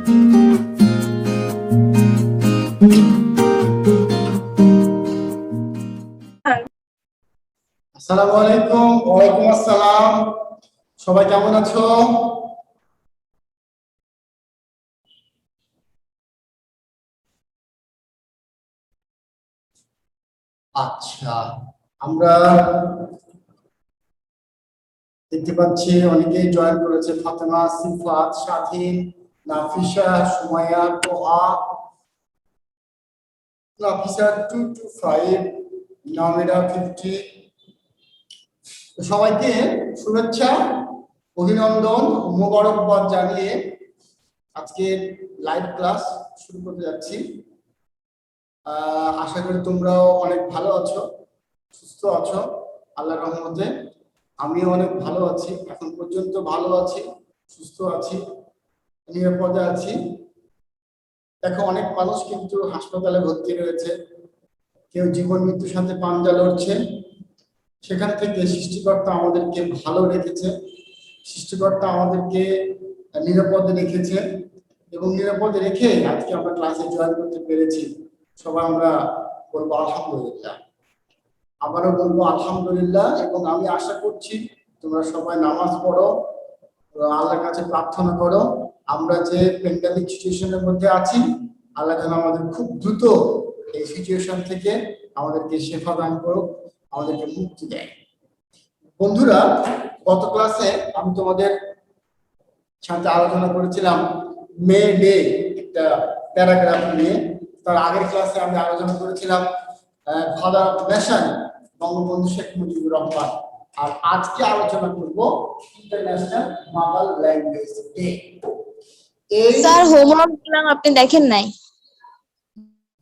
আসসালামু আলাইকুম। ওয়ালাইকুম আসসালাম। সবাই কেমন আছো? আচ্ছা, আমরা দেখতে পাচ্ছি অনেকেই জয়েন করেছে। ফাতেমা, সিফাত, স্বাধীন, নাফিসা, সুমাইয়া, তোহা, নাফিসা 225, নামিরা 50। সবাইকে শুভেচ্ছা, অভিনন্দন, মোবারকবাদ জানিয়ে আজকে লাইভ ক্লাস শুরু করতে যাচ্ছি। আশা করি তোমরাও অনেক ভালো আছো, সুস্থ আছো আল্লাহর রহমতে। আমিও অনেক ভালো আছি, এখন পর্যন্ত ভালো আছি, সুস্থ আছি, নিরাপদে আছি। দেখো, অনেক মানুষ কিন্তু হাসপাতালে ভর্তি রয়েছে, কেউ জীবন মৃত্যুর সাথে পাঞ্জা লড়ছে। সেখান থেকে সৃষ্টিকর্তা আমাদেরকে ভালো রেখেছে, সৃষ্টিকর্তা আমাদেরকে নিরাপদে রেখেছে, এবং নিরাপদে রেখে আজকে আমরা ক্লাসে জয়েন করতে পেরেছি। সবাই আমরা বলবো আলহামদুলিল্লাহ। আবারও বলবো আলহামদুলিল্লাহ। এবং আমি আশা করছি তোমরা সবাই নামাজ পড়ো, আল্লাহর কাছে প্রার্থনা করো। আমরা যে প্যান্ডেমিক সিচুয়েশনের মধ্যে আছি, আল্লাহ যেন আমাদের খুব দ্রুত এই সিচুয়েশন থেকে আমাদেরকে শেফা দান করো, আমাদেরকে মুক্তি দেয়। বন্ধুরা, গত ক্লাসে আমি তোমাদের সাথে আলোচনা করেছিলাম মে ডে একটা প্যারাগ্রাফ নিয়ে। তার আগের ক্লাসে আমি আলোচনা করেছিলাম father of nation Bangabandhu Sheikh Mujibur Rahman. আর আজকে আলোচনা করব international mother language day. Sir homework দিলাম, আপনি দেখেন নাই?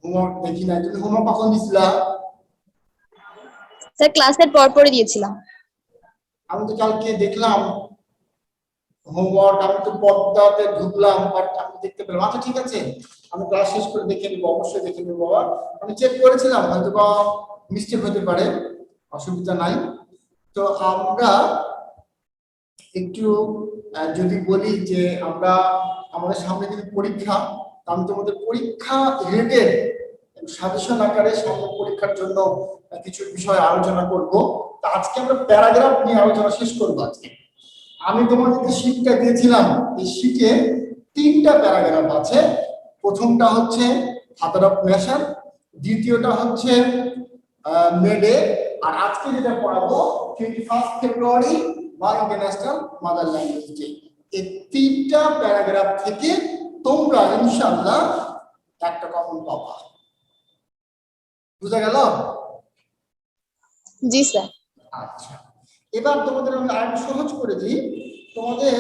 হোমওয়ার্ক দেখি নাই? তুমি হোমওয়ার্ক কখন দিছিলা? স্যার ক্লাসের পরপরই দিয়েছিলাম। আমি তো কালকে দেখলাম হোমওয়ার্ক, আমি তো পর্দাতে ঢুকলাম বাট আমি দেখতে পেলাম। আচ্ছা ঠিক আছে, আমি ক্লাস শেষ করে দেখে নিবো, অবশ্যই দেখে নিবো। বাবা, আমি চেক করেছিলাম, হয়তো বা মিস্টেক হতে পারে, অসুবিধা নাই। তো আমরা একটু যদি বলি যে আমরা আমাদের সামনে যদি পরীক্ষা, আমি তোমাদের পরীক্ষা রিলেটেড সাজেশন আকারে সামনে পরীক্ষার জন্য কিছু বিষয় আলোচনা করব। তো আজকে আমরা প্যারাগ্রাফ নিয়ে আলোচনা শেষ করবো আজকে। আমি তোমাদেরকে শীটটা দিয়েছিলাম, এই শীটে 3টা প্যারাগ্রাফ আছে। প্রথমটা হচ্ছে ফাদার অফ নেশন, দ্বিতীয়টা হচ্ছে মে ডে, আর আজকে যেটা পড়াবো 21 ফেব্রুয়ারি বা ইন্টারন্যাশনাল মাদার ল্যাঙ্গুয়েজ ডে। এই 3টা প্যারাগ্রাফ থেকে তোমরা ইনশাআল্লাহ একটা কমন পাবা। বুঝা গেল? জি স্যার। আচ্ছা, এবার তোমাদের আমি আরেকটু সহজ করে দিই। তোমাদের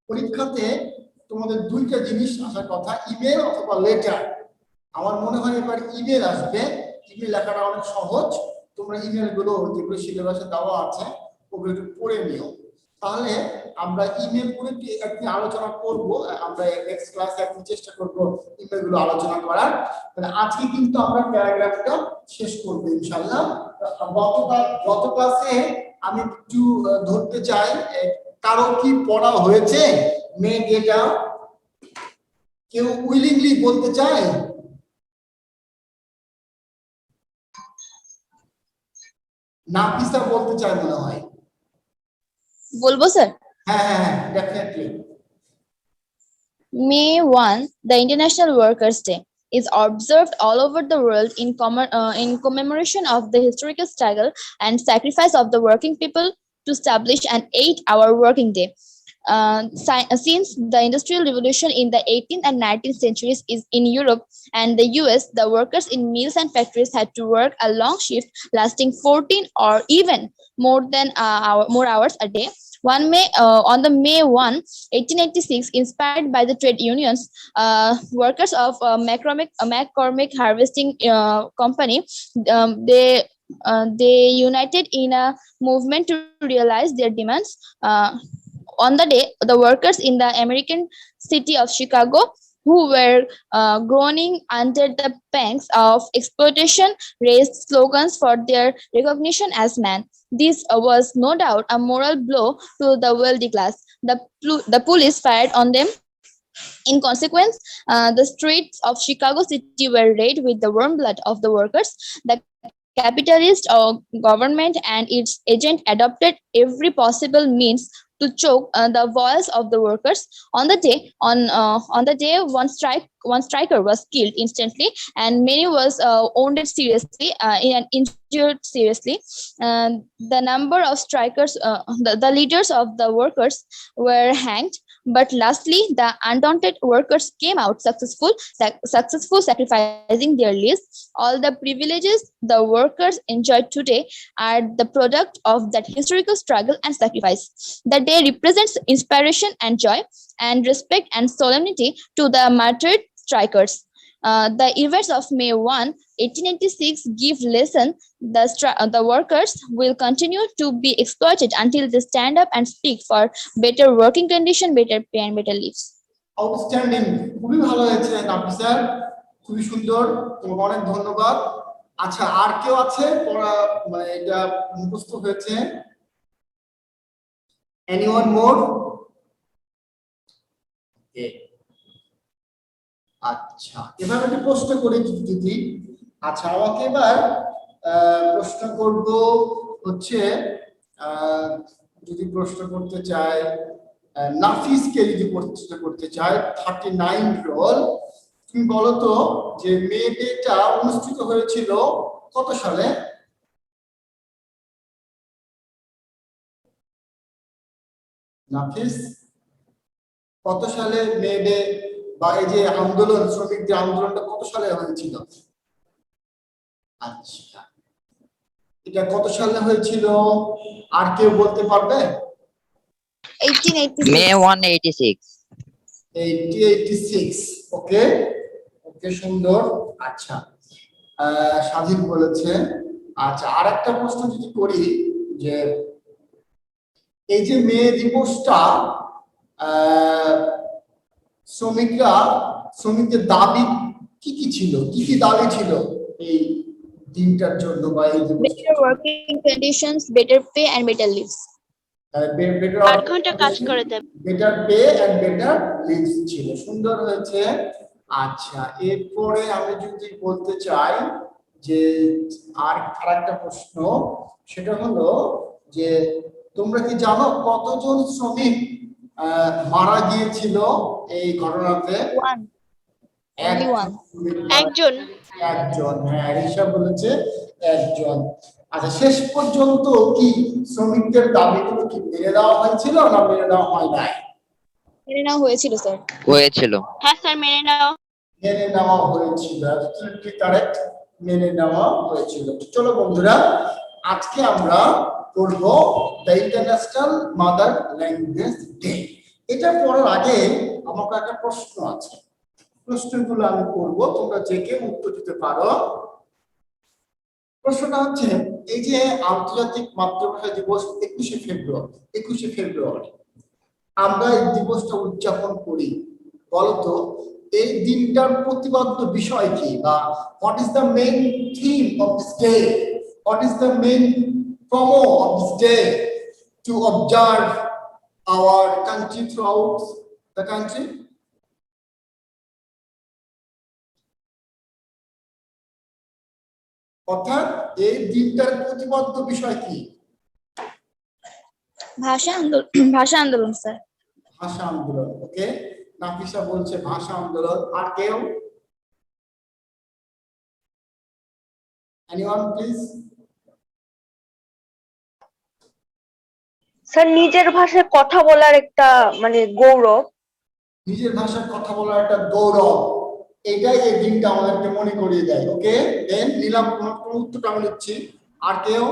পরীক্ষাতে তোমাদের 2টা জিনিস আসার কথা, ইমেল অথবা লেটার। আমার মনে হয় এবার ইমেল আসবে। ইমেল লেখাটা অনেক সহজ। তোমরা ইমেল গুলো যেগুলো সিলেবাসে দেওয়া আছে ওগুলো একটু পড়ে নিও। তাহলে আমরা ইমেল গুলো একদিন আলোচনা করব। আমরা নেক্সট ক্লাসে একদিন চেষ্টা করব ইমেল গুলো আলোচনা করার। মানে আজকে কিন্তু আমরা প্যারাগ্রাফটা শেষ করব ইনশাআল্লাহ। গত ক্লাসে আমি একটু ধরতে চাই, কারো কি পড়া হয়েছে মে ডেটা? কেউ উইলিংলি বলতে চায়? নাফিসা বলতে চায় মনে হয়। বলবো স্যার। হ্যাঁ হ্যাঁ হ্যাঁ, definitely. May 1, the International Workers' Day, is observed all over the world in commemoration of the historical struggle and sacrifice of the working people to establish an 8-hour working day. Since the Industrial Revolution in the 18th and 19th centuries is in Europe and the US, the workers in mills and factories had to work a long shift lasting 14 or even more hours a day. On the May 1, 1886, inspired by the trade unions, workers of McCormick Harvesting Company, they united in a movement to realize their demands. On the day, the workers in the American city of Chicago, who were groaning under the pangs of exploitation, raised slogans for their recognition as man. This was no doubt a moral blow to the wealthy class. The police fired on them In consequence, the streets of Chicago City were red with the warm blood of the workers. The capitalist government and its agent adopted every possible means to choke the voice of the workers. On the day, one striker was killed instantly, and many was wounded seriously and injured seriously. The number of strikers, the leaders of the workers were hanged. But lastly, the undaunted workers came out successful, sacrificing their lives. All the privileges the workers enjoy today are the product of that historical struggle and sacrifice. The day represents inspiration and joy and respect and solemnity to the martyred strikers. The events of May 1, 1886 give lesson the workers will continue to be exploited until they stand up and speak for better working condition, better pay and better lives. Outstanding, খুবই ভালো হয়েছে নাফিস sir, খুবই সুন্দর, তোমাকে অনেক ধন্যবাদ। আচ্ছা, আর কেউ আছে পড়া মানে এটা মুখস্থ হয়েছে? এনিওয়ান মোর? আচ্ছা, এবার একটা প্রশ্ন করি দিদি। আচ্ছা, আমাকে এবার প্রশ্ন করব হচ্ছে যদি প্রশ্ন করতে চাই নাফিসকে, যদি প্রশ্ন করতে চাই 39 রোল, তুমি বলো তো যে মে ডেটা অনুষ্ঠিত হয়েছিল কত সালে? নাফিস, কত সালে মে ডে বা এই যে আন্দোলন, শ্রমিকদের আন্দোলনটা কত সালে হয়েছিল? আচ্ছা, এটা কত সালে হয়েছিল আর কেউ বলতে পারবে? 1886 May 186. 1886। ওকে ওকে, সুন্দর। আচ্ছা, স্বাধীন বলেছে। আচ্ছা, আর একটা প্রশ্ন যদি করি যে এই যে মে দিবসটা শ্রমিকদের দাবি কি কি ছিল, কি কি দাবি ছিল এই দিনটার জন্য বা এই better working conditions, better pay and better lives. Better 8 ঘন্টা কাজ করে দেবে। Better pay and better lives ছিল, সুন্দর হয়েছে। আচ্ছা, এরপরে আমি যদি বলতে চাই যে আর আরেকটা প্রশ্ন, সেটা হলো যে তোমরা কি জানো কতজন শ্রমিক মারা গিয়েছিল এই ঘটনাতে? Only one. একজন। একজন, হ্যাঁ, ঋষা বলেছে একজন। আচ্ছা, শেষ পর্যন্ত কি শ্রমিকদের দাবিগুলো কি মেনে দেওয়া হয়েছিল না মেনে দেওয়া হয় নাই? মেনে নেওয়া হয়েছিল স্যার। হয়েছিল। হ্যাঁ স্যার, মেনে নাও। মেনে নেওয়া হয়েছিল, অ্যাবসলিউটলি কারেক্ট, মেনে নেওয়া হয়েছিল। চলো বন্ধুরা, আজকে আমরা পড়ব the international mother language day. এটা পড়ার আগে আমার একটা প্রশ্ন আছে, প্রশ্নগুলো আমি করব, তোমরা যে কেউ উত্তর দিতে পারো। প্রশ্নটা হচ্ছে, এই যে আন্তর্জাতিক মাতৃভাষা দিবস 21শে ফেব্রুয়ারি আমরা এই দিবসটা উদযাপন করি, বলতো এই দিনটার প্রতিপাদ্য বিষয় কি, বা what is the main theme of this day, what is the main promo of this day to observe our country through out the country? অর্থাৎ এই দিনটার প্রতিপাদ্য বিষয় কি? ভাষা আন্দোলন স্যার। ভাষা আন্দোলন। ওকে, নাফিসা বলছে ভাষা আন্দোলন। আর কেউ? Anyone please? স্যার, নিজের ভাষায় কথা বলার একটা মানে গৌরব। নিজের ভাষায় কথা বলার একটা গৌরব, এটাই এই দিনটা আমাদেরকে মনে করিয়ে দেয়। ওকে, দেন নিলাম, কোন উত্তরটা আমি নিচ্ছি। আর কেউ?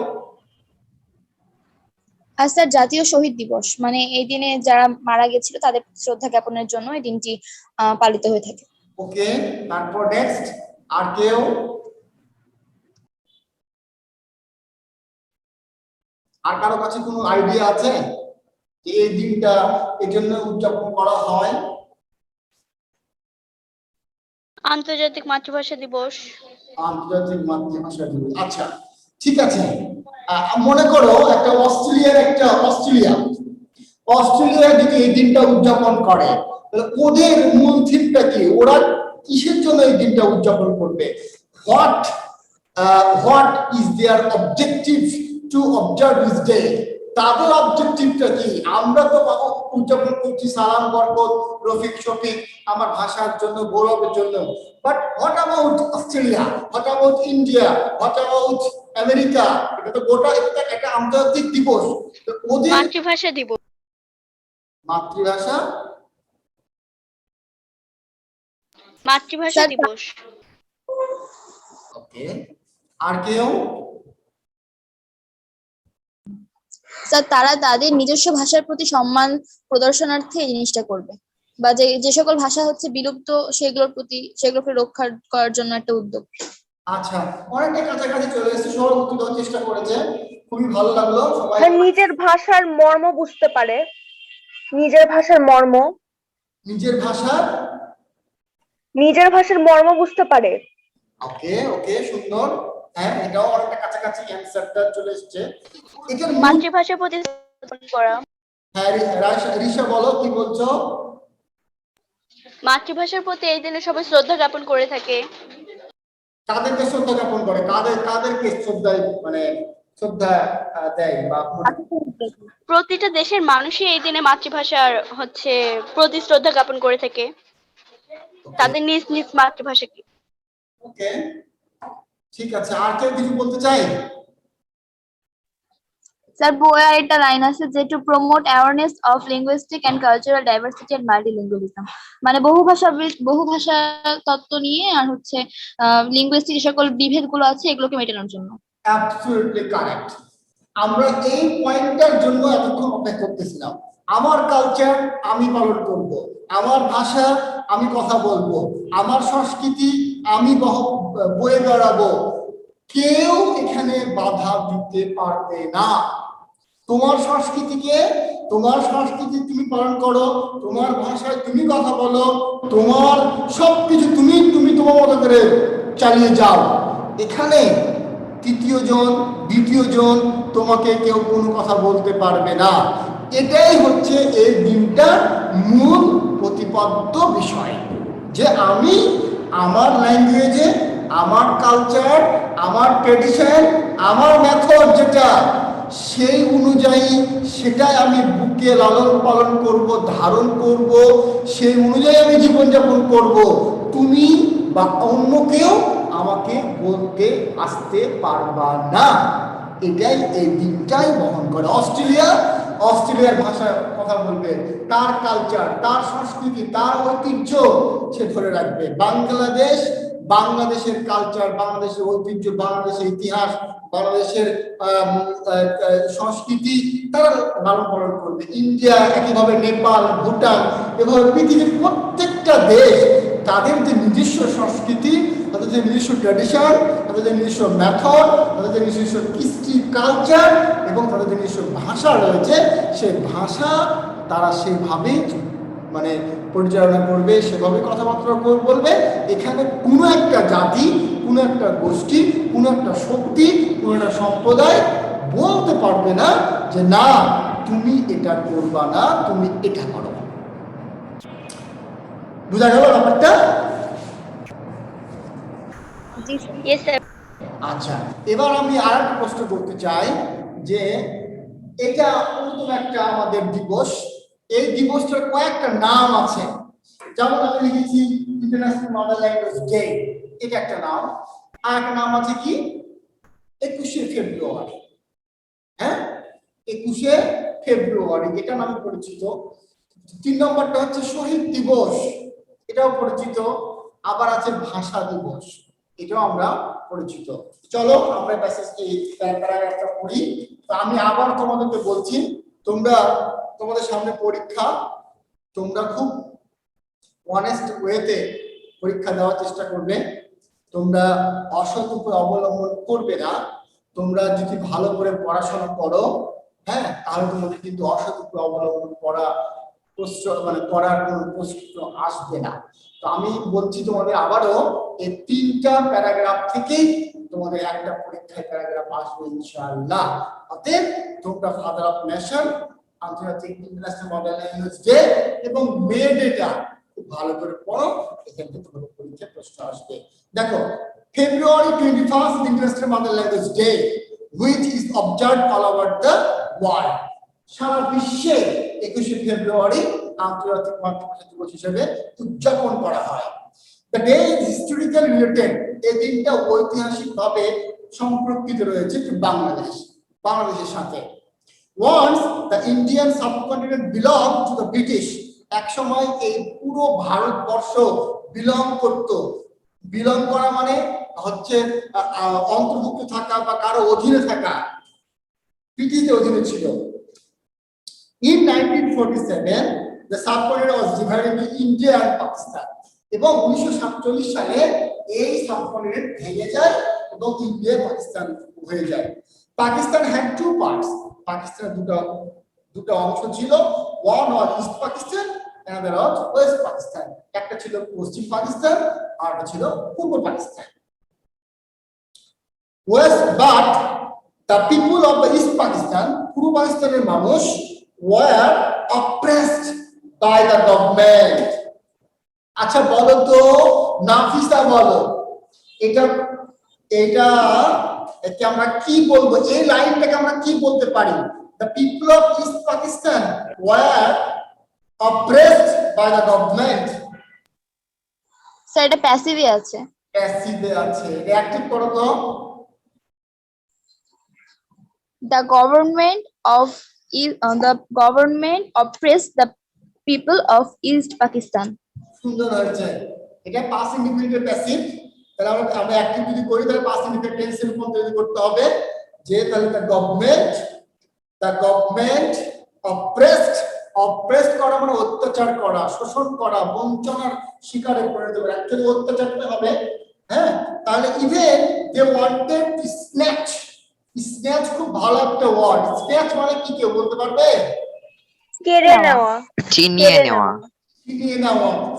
আর স্যার জাতীয় শহীদ দিবস, মানে এই দিনে যারা মারা গেছিল তাদের শ্রদ্ধা জ্ঞাপনের জন্য এই দিনটি পালিত হয়ে থাকে। ওকে, তারপর নেক্সট। আর কেউ? আর কারো কাছে কোনো আইডিয়া আছে যে এই দিনটা এই জন্য উদযাপন করা হয়? আন্তর্জাতিক মাতৃভাষা দিবস। আন্তর্জাতিক মাতৃভাষা দিবস, আচ্ছা ঠিক আছে। মনে করো একটা অস্ট্রেলিয়া, অস্ট্রেলিয়া যদি এই দিনটা উদযাপন করে তাহলে ওদের মূল থিমটা কি, ওরা কিসের জন্য এই দিনটা উদযাপন করবে, what is their objective to observe this day, তাদের অবজেক্টিভটা কি। আমরা তো উদযাপন করছি সালাম বরকত রফিক শফিক আমার ভাষার জন্য গৌরবের জন্য, but what about Australia, what about India, what about America, এটা তো গোটা এটা একটা আন্তর্জাতিক দিবস। তো ওদের মাতৃভাষা দিবস। মাতৃভাষা মাতৃভাষা স্যার, দিবস। ওকে, আর কেউ? স্যার তারা তাদের নিজস্ব ভাষার প্রতি সম্মান প্রদর্শনার্থে এই জিনিসটা করবে, বা যে যে সকল ভাষা হচ্ছে বিলুপ্ত সেগুলোকে রক্ষা করার জন্য একটা উদ্যোগ। আচ্ছা, অনেকটা কাছাকাছি চলে এসেছে, সবাই উত্তর দেওয়ার চেষ্টা করেছে, খুবই ভালো লাগলো সবাই। নিজের ভাষার মর্ম বুঝতে পারে, নিজের ভাষার মর্ম, নিজের ভাষা, নিজের ভাষার মর্ম বুঝতে পারে। ওকে ওকে, সুন্দর, হ্যাঁ এটাও অনেকটা কাছাকাছি অ্যানসারটা চলে এসেছে। এটার মাতৃভাষার প্রতি স্থাপন করা। হ্যাঁ রিশা বলো কি বলছো? মাতৃভাষার প্রতি এই দিনে সবাই শ্রদ্ধা জ্ঞাপন করে থাকে। কাদেরকে শ্রদ্ধা জ্ঞাপন করে, কাদেরকে শ্রদ্ধা মানে শ্রদ্ধা দেয় বা প্রতিটা দেশের মানুষই এই দিনে মাতৃভাষার হচ্ছে প্রতি শ্রদ্ধা জ্ঞাপন করে থাকে, তাদের নিজ নিজ মাতৃভাষাকে। ওকে, ঠিক আছে, আর কেউ কিছু বলতে চাই? স্যার বইয়ে একটা লাইন আছে যে to promote awareness of linguistic and cultural diversity and multilingualism, মানে বহু ভাষা তত্ত্ব নিয়ে আর হচ্ছে লিঙ্গুইস্টিক যে সকল বিভেদগুলো আছে এগুলোকে মেটানোর জন্য। Absolutely correct. আমরা এই পয়েন্টটার জন্য এতক্ষণ অপেক্ষা করতেছিলাম। আমার কালচার আমি পালন করব, আমার ভাষা আমি কথা বলবো, আমার সংস্কৃতি আমি বয়ে বেড়াবো, কেউ এখানে বাধা দিতে পারবে না। তোমার সংস্কৃতি তুমি পালন করো, তোমার ভাষায় তুমি কথা বলো, তোমার সবকিছু তুমি তোমার মতো করে চালিয়ে যাও। এখানে তৃতীয় জন দ্বিতীয় জন তোমাকে কেউ কোনো কথা বলতে পারবে না। এটাই হচ্ছে এই দিনটার মূল প্রতিপাদ্য বিষয়, যে আমি আমার ল্যাঙ্গুয়েজে, আমার কালচার, আমার ট্রেডিশন, আমার মেথড যেটা সেই অনুযায়ী সেটাই আমি বুকে লালন পালন করব, ধারণ করব, সেই অনুযায়ী আমি জীবনযাপন করব। তুমি বা অন্য কেউ আমাকে বলতে আসতে পারবা না। এটাই এই দিনটাই বহন করে। অস্ট্রেলিয়ার ভাষায় কথা বলবে, তার কালচার, তার সংস্কৃতি, তার ঐতিহ্য সে ধরে রাখবে। বাংলাদেশের কালচার, বাংলাদেশের ঐতিহ্য, বাংলাদেশের ইতিহাস, বাংলাদেশের সংস্কৃতি তারা লালন পালন করবে। ইন্ডিয়া একইভাবে, নেপাল, ভুটান, এভাবে পৃথিবীর প্রত্যেকটা দেশ তাদের যে নিজস্ব সংস্কৃতি, তাদের যে নিজস্ব ট্র্যাডিশন, তাদের যে নিজস্ব মেথড, তাদের যে নিজস্ব কৃষ্টি কালচার এবং তাদের যে নিজস্ব ভাষা রয়েছে, সেই ভাষা তারা সেভাবেই মানে পরিচালনা করবে, সেভাবে কথাবার্তা বলবে। এখানে কোনো একটা জাতি, কোনো একটা গোষ্ঠী, কোনো একটা শক্তি, কোনো একটা সম্প্রদায় বলতে পারবে না যে না তুমি এটা করবা না, তুমি এটা করো। বুঝা গেল ব্যাপারটা? Yes sir. আচ্ছা, এবার আমি আরেকটা প্রশ্ন করতে চাই যে এটা অন্যতম একটা আমাদের দিবস, এই দিবসটার কয়েকটা নাম আছে। যেমন আমি লিখেছি ইন্টারন্যাশনাল মাদার ল্যাঙ্গুয়েজ ডে, এটা একটা নাম। আর একটা নাম আছে কি 21শে ফেব্রুয়ারি। হ্যাঁ, 21শে ফেব্রুয়ারি এটা নামে পরিচিত। 3 নম্বরটা হচ্ছে শহীদ দিবস, এটাও পরিচিত। আবার আছে ভাষা দিবস, এটাও আমরা পরিচিত। চলো আমরা এই প্যারাগ্রাফটা পড়ি। তো আমি আবার তোমাদেরকে বলছি, তোমাদের সামনে পরীক্ষা, তোমরা খুব অনেস্ট ওয়েতে পরীক্ষা দেওয়ার চেষ্টা করবে। তোমরা অসৎ উপায় অবলম্বন করবে না। তোমরা যদি ভালো করে পড়াশোনা করো, হ্যাঁ, তাহলে তোমাদের কিন্তু অসৎ উপায় অবলম্বন করার কোনো প্রশ্ন আসবে না। তো আমি বলছি তোমাদের আবারও, এই 3টা প্যারাগ্রাফ থেকেই তোমাদের একটা পরীক্ষায় প্যারাগ্রাফ আসবে ইনশাআল্লাহ। অতএব তোমরা ফাদার অফ নেশন আন্তর্জাতিক ইন্টারন্যাশনাল মডার্ন ল্যাঙ্গুয়েজ ডে এবং মে ডেটা খুব ভালো করে পড়ো, এখান থেকে তোমাদের পরীক্ষায় প্রশ্ন আসবে। দেখো, February 21st International Mother Language Day, which is observed all over the world. সারা বিশ্বে 21শে ফেব্রুয়ারি আন্তর্জাতিক মাতৃভাষা দিবস হিসেবে উদযাপন করা হয়। The day is historically related. এই দিনটা ঐতিহাসিকভাবে সম্পর্কিত রয়েছে বাংলাদেশের সাথে। Once the Indian subcontinent belonged to the British. এক সময় এই পুরো ভারতবর্ষ বিলং করা মানে হচ্ছে অন্তর্ভুক্ত থাকা বা কারো অধীনে থাকা, ব্রিটিশদের অধীনে ছিল। In 1947, the subcontinent was divided into India and Pakistan. এবং 1947 সালে এই সাবকন্টিনেন্ট ভেঙে যায় এবং ইন্ডিয়া পাকিস্তান হয়ে যায়। Pakistan had two parts. পাকিস্তানের দুটো অংশ ছিল, one was East Pakistan, another was West Pakistan. একটা ছিল পশ্চিম পাকিস্তান আর একটা ছিল পূর্ব Pakistan. But the people of the East Pakistan, পূর্ব পাকিস্তানের মানুষ, were oppressed by the government. আচ্ছা বলো তো নাফিসা, বলো এটাকে আমরা কি বলবো, এই লাইনটাকে আমরা কি বলতে পারি? The people of East Pakistan were oppressed by the government. Sir এটা প্যাসিভে আছে। প্যাসিভে আছে, এটা অ্যাক্টিভ করো তো। The government oppressed the people of East Pakistan. সুন্দর হয়েছে, এটা পাস্ট ইনডিফিনিট প্যাসিভ। তাহলে আমরা অ্যাক্টিভ যদি করি তাহলে পাস্ট ইনডিফিনিট টেন্সের উপর তৈরি করতে হবে, যে তাহলে the government oppressed করা মানে অত্যাচার করা, শোষণ করা, বঞ্চনার শিকারে পরিণত করা, অ্যাকচুয়ালি অত্যাচারটা হবে। হ্যাঁ, তাহলে even they wanted to snatch খুব ভালো একটা ওয়ার্ড। স্ন্যাচ মানে কি, কেউ বলতে পারবে? কেড়ে নেওয়া, ছিনিয়ে নেওয়া।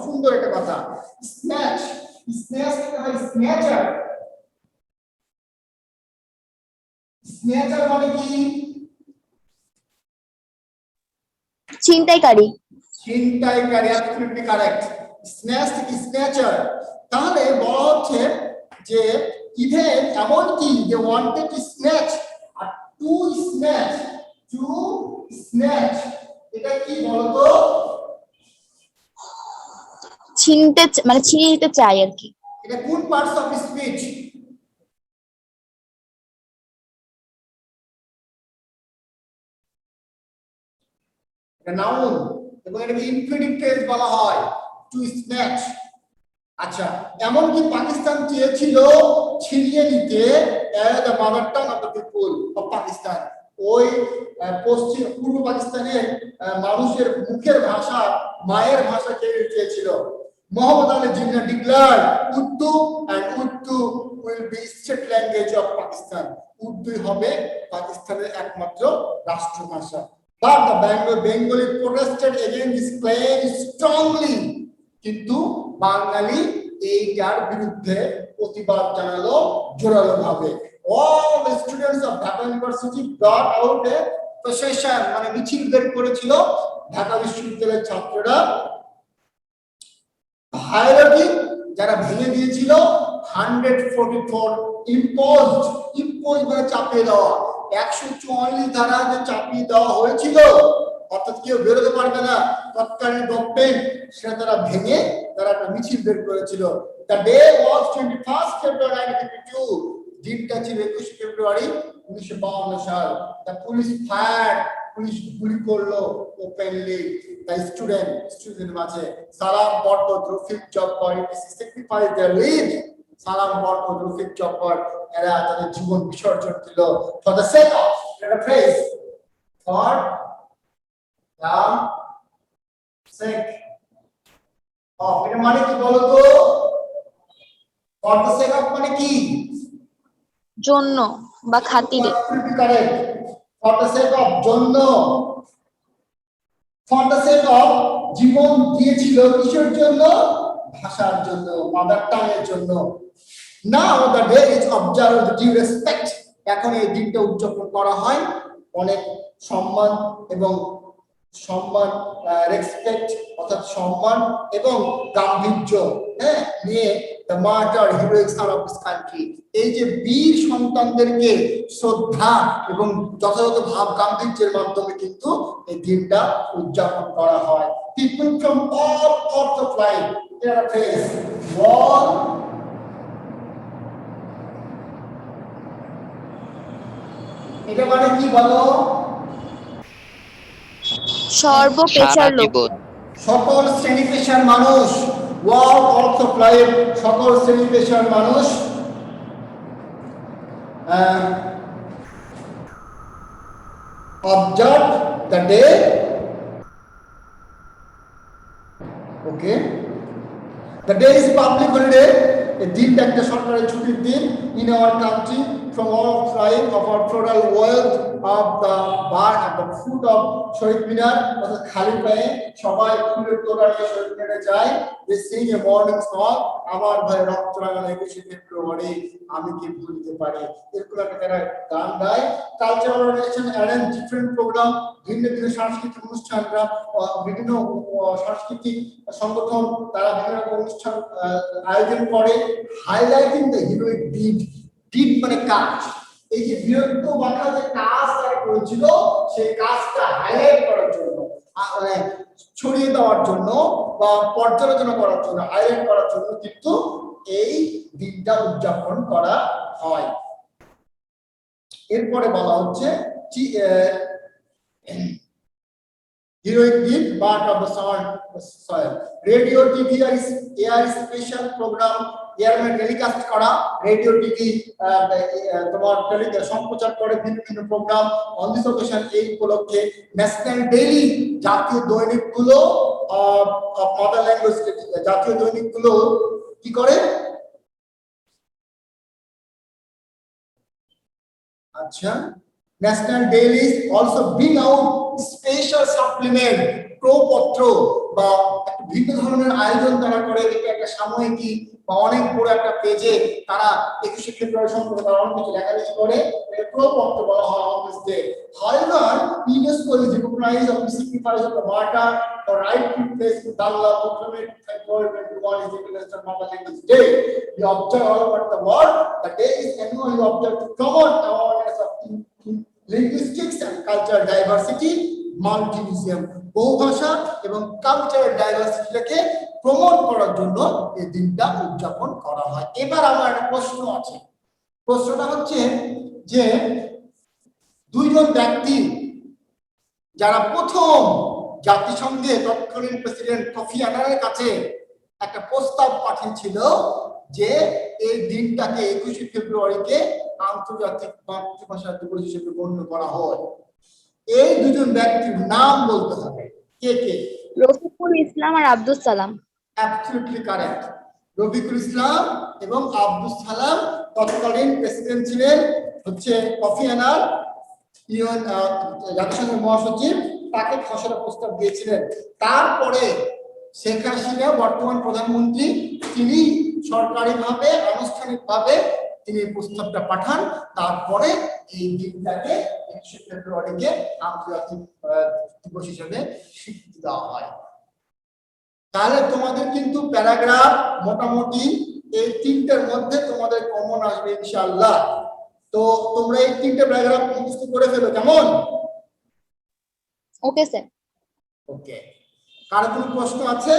সুন্দর একটা কথা। স্ন্যাচ মানে কি? ছিনতাইকারী। Absolutely correct. স্ন্যাচ থেকে স্ন্যাচার। তাহলে বলা হচ্ছে যে ইভেন এমনকি যে ওয়ান্টেড টু স্ন্যাচ আর টু স্ন্যাচ এটা কি বলতো? ছিনিয়ে নিতে চাই আর কি। এটা কোন পার্টস অফ স্পিচ? এটা নাউন এবং এটাকে ইনফিনিটিভ ফ্রেজ বলা হয়, টু স্ন্যাচ। আচ্ছা, এমনকি পাকিস্তান চেয়েছিল ছিনিয়ে নিতে the mother tongue of the people of Pakistan. ওই পূর্ব পাকিস্তানের মানুষের মুখের ভাষা, মায়ের ভাষা চেয়েছিল। Mohammad Ali Jinnah declared Urdu will be state language of Pakistan. Urdu হবে পাকিস্তানের একমাত্র রাষ্ট্রভাষা। But the Bengali protested against this claim strongly. কিন্তু বাঙালি এইটার বিরুদ্ধে প্রতিবাদ জানালো জোরালো ভাবে। All the students of Dhaka University brought out a procession, মানে মিছিল বের করেছিল ঢাকা বিশ্ববিদ্যালয়ের ছাত্ররা। হায়ারার্কি যারা ভেঙে দিয়েছিল 144 ইম্পোজ মানে চাপিয়ে দেওয়া, 144 ধারা যে চাপিয়ে দেওয়া হয়েছিল, অর্থাৎ কেউ বেরোতে পারবে না, তৎকালীন গভর্নমেন্ট সেটা তারা ভেঙে তারা একটা মিছিল বের করেছিল। The day was 21st February 1952. দিনটা ছিল 21 ফেব্রুয়ারি 1952 সাল। The police fired, পুলিশ গুলি করলো ওপেনলি। The student মাঝে Salam Barkat Rafiq Jabbar sacrificed their lives. Salam Barkat Rafiq Jabbar এরা তাদের জীবন বিসর্জন দিল for the sake of, a phrase, for the sake of, এটা মানে কি বলতো? for the sake of মানে কি? জন্য বা খাতিরে। Correct. for the sake of জন্য, for the sake of জীবন দিয়েছিল কিসের জন্য? ভাষার জন্য, মাদার টাং এর জন্য। Now the day is observed with due respect. এখন এই দিনটা উদযাপন করা হয় অনেক সম্মান এবং সম্মান, রেসপেক্ট অর্থাৎ সম্মান এবং গাম্ভীর্য হ্যাঁ নিয়ে the martyr heroic son of this country, এই যে বীর সন্তানদেরকে শ্রদ্ধা এবং যথাযথ ভাব গাম্ভীর্যের মাধ্যমে কিন্তু এই দিনটা উদযাপন করা হয়। People from all parts of life they are faced war, এটা মানে কি বলো? সর্বপেশার লোক, সকল শ্রেণী পেশার মানুষ, ওয়ার্ল্ড অর্থ অফ লাইফ, সকল শ্রেণী পেশার মানুষ observe the day, okay, the day is public holiday, এই দিনটা একটা সরকারি ছুটির দিন in our country from all tribe of our floral world of the bar at the foot of Shahid Minar, অর্থাৎ খালি পায়ে সবাই ফুলের তোড়া নিয়ে শহীদ মিনারে যায়, they sing a morning song, আমার ভাই রক্ত রাঙানো 21শে ফেব্রুয়ারি আমি কি ভুলতে পারি, এরকম একটা তারা গান গায়। Cultural organisation arrange different programme, ভিন্ন ভিন্ন সাংস্কৃতিক অনুষ্ঠানরা, বিভিন্ন সাংস্কৃতিক সংগঠন তারা বিভিন্ন অনুষ্ঠান আয়োজন করে, highlighting the heroic did, did মানে কাজ, এই যে বীরত্ব বাঁকা যে কাজ তারা করেছিল সেই কাজটা হাইলাইট করার জন্য, মানে ছড়িয়ে দেওয়ার জন্য বা পর্যালোচনা করার জন্য, হাইলাইট করার জন্য কিন্তু এই দিনটা উদযাপন করা হয়। এরপরে বলা হচ্ছে heroic deed part of the soil, radio tv air special program airman telecast করা, রেডিও টিভি তোমার সম্প্রচার করে বিভিন্ন প্রোগ্রাম অন দিস অকেশন, এই উপলক্ষে ন্যাশনাল ডেইলি জাতীয় দৈনিকগুলো মাদার ল্যাঙ্গুয়েজ জাতীয় দৈনিকগুলো কি করে, আচ্ছা, national dailies also bring out special supplement, প্রপত্র বা ভিন্ন ধরনের আয়োজন তারা করে, এটা একটা সাময়িকী বা অনেক বড় একটা পেজে তারা 21শে ফেব্রুয়ারি সম্পর্কে তারা অনেক কিছু লেখালেখি করে, প্রপত্র বলা হয় on this day. However, UNESCO is recognized of the sacrifice of the martyr, the right to place with Allah, proclaimed February 21 is the International Mother Language Day. We observe all over the world. The day is annually observed to promote awareness of linguistics and cultural diversity, multilingualism, বহুভাষা এবং cultural ডাইভার্সিটিটাকে promote করার জন্য এই দিনটা উদযাপন করা হয়। এবার আমার একটা প্রশ্ন আছে, প্রশ্নটা হচ্ছে যে দুইজন ব্যক্তি যারা প্রথম জাতিসংঘে তৎকালীন প্রেসিডেন্ট কফি আনানের কাছে একটা প্রস্তাব পাঠিয়েছিল যে এই দিনটাকে 21শে ফেব্রুয়ারিকে আন্তর্জাতিক মাতৃভাষা দিবস হিসেবে গণ্য করা হয়, এই দুজন ব্যক্তির নাম বলতে হবে, কে কে? রফিকুল ইসলাম আর আব্দুল সালাম। অ্যাবসলিউটলি কারেক্ট, রফিকুল ইসলাম এবং আব্দুল সালাম তৎকালীন প্রেসিডেন্ট ছিলেন হচ্ছে কফি আনান, জাতিসংঘের মহাসচিব, তাকে খসড়া প্রস্তাব দিয়েছিলেন। তারপরে শেখ হাসিনা বর্তমান প্রধানমন্ত্রী, তিনি সরকারিভাবে আনুষ্ঠানিকভাবে তিনি প্রস্তাবটা পাঠান, তারপরে এই দিনটাকে 21শে ফেব্রুয়ারিকে আন্তর্জাতিক দিবস হিসেবে স্বীকৃতি দেওয়া হয়। তাহলে তোমাদের কিন্তু প্যারাগ্রাফ মোটামুটি এই তিনটের মধ্যে তোমাদের কমন আসবে ইনশাআল্লাহ। তো তোমরা এই তিনটে প্যারাগ্রাফ মুখস্থ করে ফেলো, কেমন? Okay sir. ওকে, কার কোনো প্রশ্ন আছে?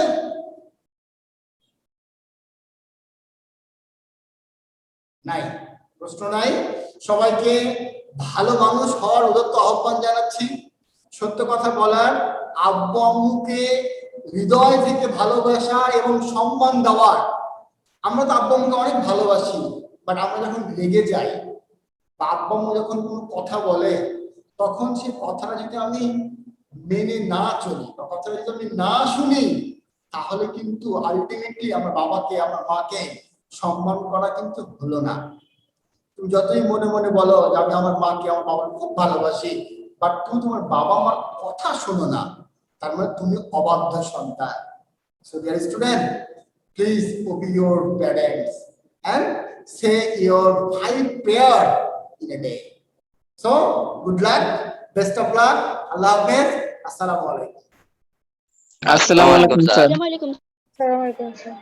নাই, প্রশ্ন নাই। সবাইকে ভালো মানুষ হওয়ার উদাত্ত আহ্বান জানাচ্ছি, সত্য কথা বলার, আব্বু আম্মুকে হৃদয় থেকে ভালোবাসা এবং সম্মান দেওয়ার। আমরা তো আব্বু আম্মুকে অনেক ভালোবাসি, বাট আমরা যখন রেগে যাই বা আব্বু আম্মু যখন কোনো কথা বলে, তখন সেই কথাটা যদি আমি মেনে না চলি বা কথাটা যদি আমি না শুনি, তাহলে কিন্তু আলটিমেটলি আমার বাবাকে আমার মাকে সম্মান করা কিন্তু হলো না। তুমি যতই মনে মনে বলো যে আমি আমার মাকে আমার বাবাকে খুব ভালোবাসি, বাট তুমি তোমার বাবা মার কথা শোনো না, তার মানে তুমি অবাধ্য সন্তান। So dear student, please obey your parents and say your 5 prayer in a day. So good luck, best of luck, Allah Hafiz. আসসালামু আলাইকুম। আসসালামু আলাইকুম স্যার। আসসালামু আলাইকুম। আসসালামু আলাইকুম স্যার।